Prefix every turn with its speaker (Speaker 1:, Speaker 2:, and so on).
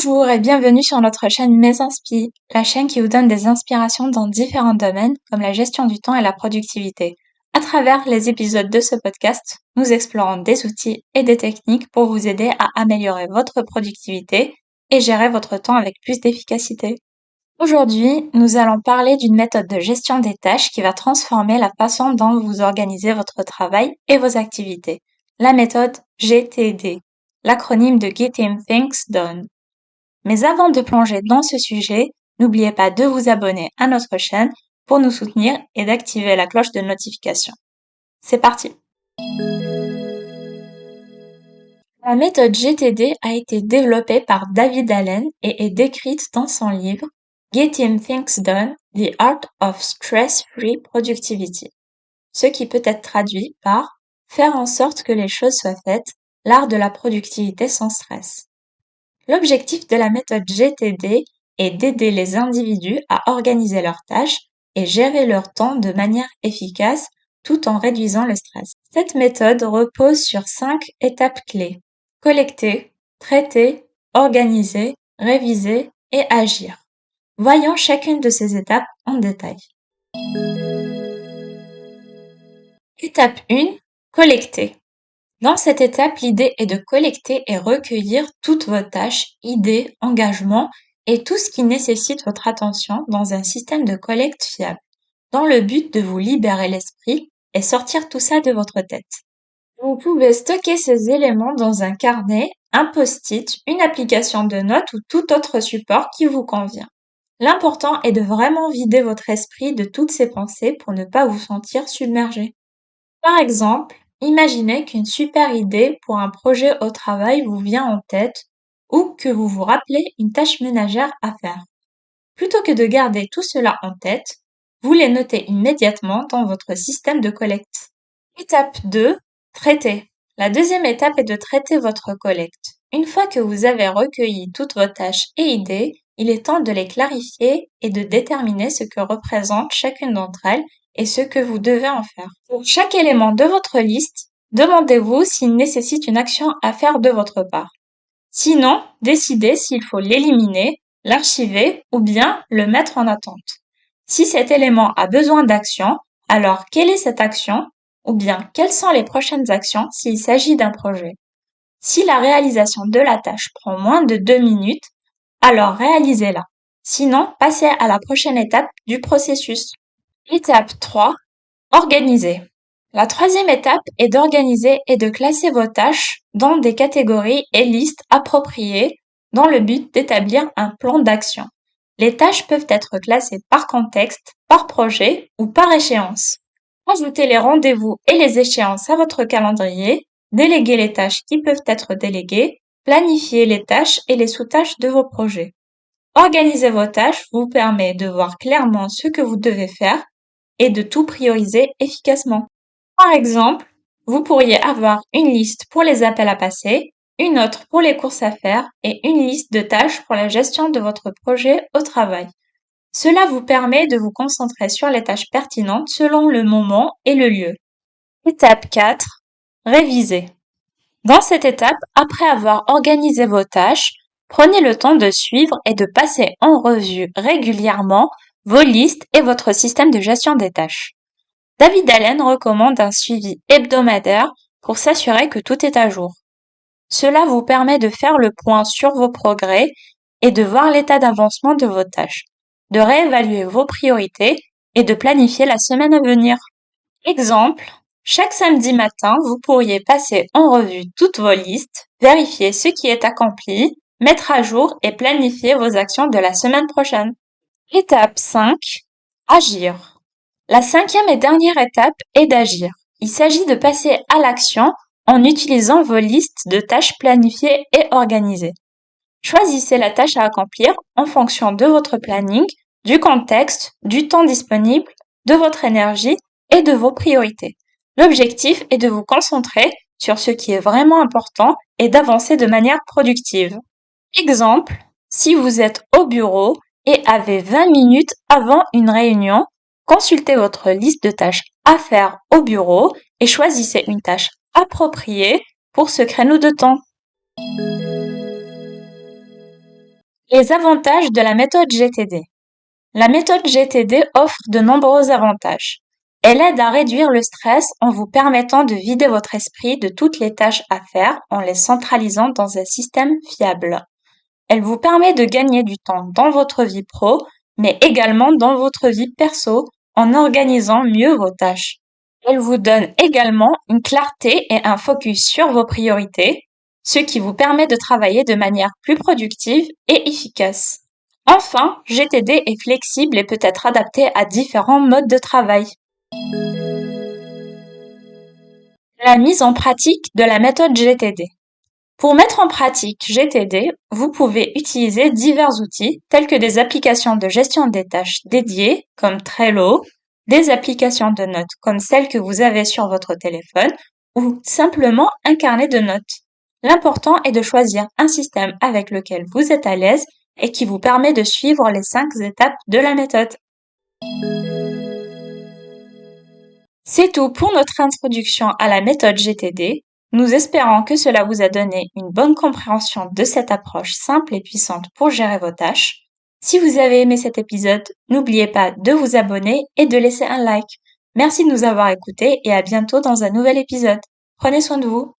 Speaker 1: Bonjour et bienvenue sur notre chaîne Mes Inspi, la chaîne qui vous donne des inspirations dans différents domaines comme la gestion du temps et la productivité. À travers les épisodes de ce podcast, nous explorons des outils et des techniques pour vous aider à améliorer votre productivité et gérer votre temps avec plus d'efficacité. Aujourd'hui, nous allons parler d'une méthode de gestion des tâches qui va transformer la façon dont vous organisez votre travail et vos activités. La méthode GTD, l'acronyme de Getting Things Done. Mais avant de plonger dans ce sujet, n'oubliez pas de vous abonner à notre chaîne pour nous soutenir et d'activer la cloche de notification. C'est parti! La méthode GTD a été développée par David Allen et est décrite dans son livre Getting Things Done, The Art of Stress-Free Productivity, ce qui peut être traduit par faire en sorte que les choses soient faites, l'art de la productivité sans stress. L'objectif de la méthode GTD est d'aider les individus à organiser leurs tâches et gérer leur temps de manière efficace tout en réduisant le stress. Cette méthode repose sur 5 étapes clés: collecter, traiter, organiser, réviser et agir. Voyons chacune de ces étapes en détail. Étape 1. Collecter. Dans cette étape, l'idée est de collecter et recueillir toutes vos tâches, idées, engagements et tout ce qui nécessite votre attention dans un système de collecte fiable, dans le but de vous libérer l'esprit et sortir tout ça de votre tête. Vous pouvez stocker ces éléments dans un carnet, un post-it, une application de notes ou tout autre support qui vous convient. L'important est de vraiment vider votre esprit de toutes ces pensées pour ne pas vous sentir submergé. Par exemple, imaginez qu'une super idée pour un projet au travail vous vient en tête ou que vous vous rappelez une tâche ménagère à faire. Plutôt que de garder tout cela en tête, vous les notez immédiatement dans votre système de collecte. Étape 2. Traiter. La deuxième étape est de traiter votre collecte. Une fois que vous avez recueilli toutes vos tâches et idées, il est temps de les clarifier et de déterminer ce que représente chacune d'entre elles et ce que vous devez en faire. Pour chaque élément de votre liste, demandez-vous s'il nécessite une action à faire de votre part. Sinon, décidez s'il faut l'éliminer, l'archiver ou bien le mettre en attente. Si cet élément a besoin d'action, alors quelle est cette action ou bien quelles sont les prochaines actions s'il s'agit d'un projet? Si la réalisation de la tâche prend moins de 2 minutes, alors réalisez-la. Sinon, passez à la prochaine étape du processus. Étape 3. Organiser. La troisième étape est d'organiser et de classer vos tâches dans des catégories et listes appropriées dans le but d'établir un plan d'action. Les tâches peuvent être classées par contexte, par projet ou par échéance. Ajoutez les rendez-vous et les échéances à votre calendrier, déléguez les tâches qui peuvent être déléguées, planifiez les tâches et les sous-tâches de vos projets. Organiser vos tâches vous permet de voir clairement ce que vous devez faire et de tout prioriser efficacement. Par exemple, vous pourriez avoir une liste pour les appels à passer, une autre pour les courses à faire et une liste de tâches pour la gestion de votre projet au travail. Cela vous permet de vous concentrer sur les tâches pertinentes selon le moment et le lieu. Étape 4. Réviser. Dans cette étape, après avoir organisé vos tâches, prenez le temps de suivre et de passer en revue régulièrement vos listes et votre système de gestion des tâches. David Allen recommande un suivi hebdomadaire pour s'assurer que tout est à jour. Cela vous permet de faire le point sur vos progrès et de voir l'état d'avancement de vos tâches, de réévaluer vos priorités et de planifier la semaine à venir. Exemple, chaque samedi matin, vous pourriez passer en revue toutes vos listes, vérifier ce qui est accompli, mettre à jour et planifier vos actions de la semaine prochaine. Étape 5. Agir. La cinquième et dernière étape est d'agir. Il s'agit de passer à l'action en utilisant vos listes de tâches planifiées et organisées. Choisissez la tâche à accomplir en fonction de votre planning, du contexte, du temps disponible, de votre énergie et de vos priorités. L'objectif est de vous concentrer sur ce qui est vraiment important et d'avancer de manière productive. Exemple, si vous êtes au bureau et avez 20 minutes avant une réunion, consultez votre liste de tâches à faire au bureau et choisissez une tâche appropriée pour ce créneau de temps. Les avantages de la méthode GTD. La méthode GTD offre de nombreux avantages. Elle aide à réduire le stress en vous permettant de vider votre esprit de toutes les tâches à faire en les centralisant dans un système fiable. Elle vous permet de gagner du temps dans votre vie pro, mais également dans votre vie perso en organisant mieux vos tâches. Elle vous donne également une clarté et un focus sur vos priorités, ce qui vous permet de travailler de manière plus productive et efficace. Enfin, GTD est flexible et peut être adapté à différents modes de travail. La mise en pratique de la méthode GTD. Pour mettre en pratique GTD, vous pouvez utiliser divers outils tels que des applications de gestion des tâches dédiées comme Trello, des applications de notes comme celles que vous avez sur votre téléphone ou simplement un carnet de notes. L'important est de choisir un système avec lequel vous êtes à l'aise et qui vous permet de suivre les 5 étapes de la méthode. C'est tout pour notre introduction à la méthode GTD. Nous espérons que cela vous a donné une bonne compréhension de cette approche simple et puissante pour gérer vos tâches. Si vous avez aimé cet épisode, n'oubliez pas de vous abonner et de laisser un like. Merci de nous avoir écoutés et à bientôt dans un nouvel épisode. Prenez soin de vous.